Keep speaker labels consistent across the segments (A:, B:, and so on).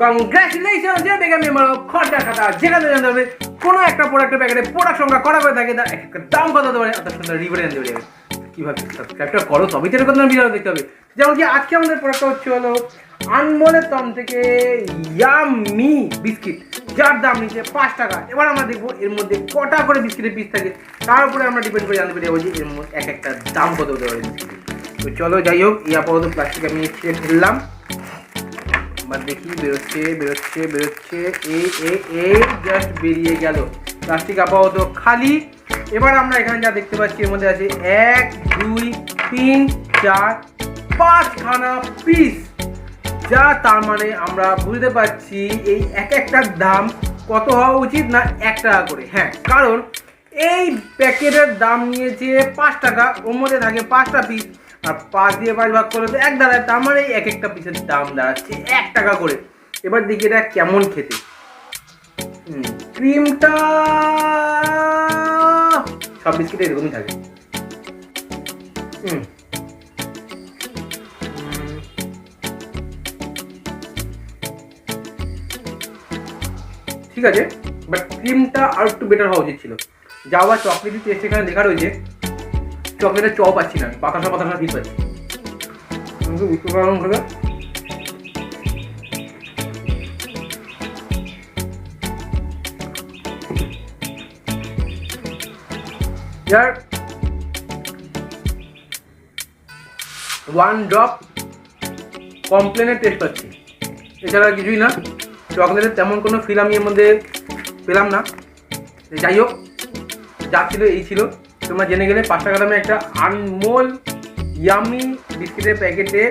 A: Congratulation, যে দেখে আমি আমার খরচার খাতা যেখানে জানতে হবে কোনো একটা প্রোডাক্টের প্যাকেটে প্রোডাক্ট সংখ্যা করা করে থাকে, তার এক একটা দাম কত হতে পারে, তার সাথে রিভিউ জানতে পারি। কীভাবে সাবস্ক্রাইবটা করো, তবেই তো এরকম ভিডিও দেখতে হবে। যেমন কি আজকে আমাদের প্রোডাক্টটা হচ্ছে হলো আনমোলের তম থেকে ইয়ামি বিস্কিট, যার দাম নিচ্ছে 5 টাকা। এবার আমরা দেখবো এর মধ্যে কটা করে বিস্কিটের পিস থাকে, তার উপরে আমরা ডিপেন্ড করে জানতে পারি যে এর মধ্যে এক একটা দাম কত হতে পারে বিস্কিটের। তো চলো যাই হোক, এই আপাতত প্লাস্টিক আমি ছিঁড়ে ফেললাম। এবার দেখি বেরোচ্ছে এই জাস্ট বেরিয়ে গেল, প্লাস্টিক আপাতত খালি। এবার আমরা এখানে যা দেখতে পাচ্ছি এর মধ্যে আছে 1 2 3 4 5 খানা পিস, যা তার মানে আমরা বুঝতে পারছি এই এক একটার দাম কত হওয়া উচিত না 1 টাকা করে। হ্যাঁ, কারণ এই প্যাকেটের দাম নিয়েছে 5 টাকা, ওর মধ্যে থাকে 5টা পিস, আর 5 দিয়ে 5 ভাগ করে তো 1 দাঁড়ায়, তার মানে এক একটা পিসের দাম দাঁড়াচ্ছে 1 টাকা করে। এবার দেখি এটা কেমন খেতে। ক্রিমটা সব বিস্কিটে এরকমই থাকে। ঠিক আছে, বাট ক্রিমটা আর একটু বেটার হওয়া উচিত ছিল। যাওয়া চকলেটের টেস্ট এখানে লেখা রয়েছে, চকলেটের চপ পাচ্ছি না, বাতাসা ফিল পাচ্ছি। বুঝতে পারলাম হলো যার 1 ড্রপ কমপ্লেনের টেস্ট পাচ্ছি, এছাড়া কিছুই না। চকলেটের তেমন কোনো ফিল আমি এর মধ্যে পেলাম না। যাই হোক, যা ছিল এই ছিল, তোমরা জেনে গেলে। 5 টাকা দামে একটা আনমোল ইয়ামি বিস্কিটের প্যাকেটে,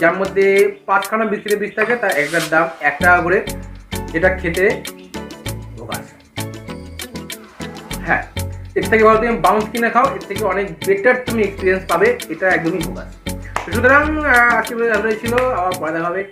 A: যার মধ্যে 5 খানা বিস্কিটের পিস থাকে, তার একটার দাম 1 টাকা করে, যেটা খেতে ভোগাস। হ্যাঁ, এর থেকে ভালো তুমি বাউন্স কিনে খাও, এর থেকে অনেক বেটার তুমি এক্সপিরিয়েন্স পাবে, এটা একদমই ভোগাস। সুতরাং আজকে ছিল, আবার পরে দেখা হবে।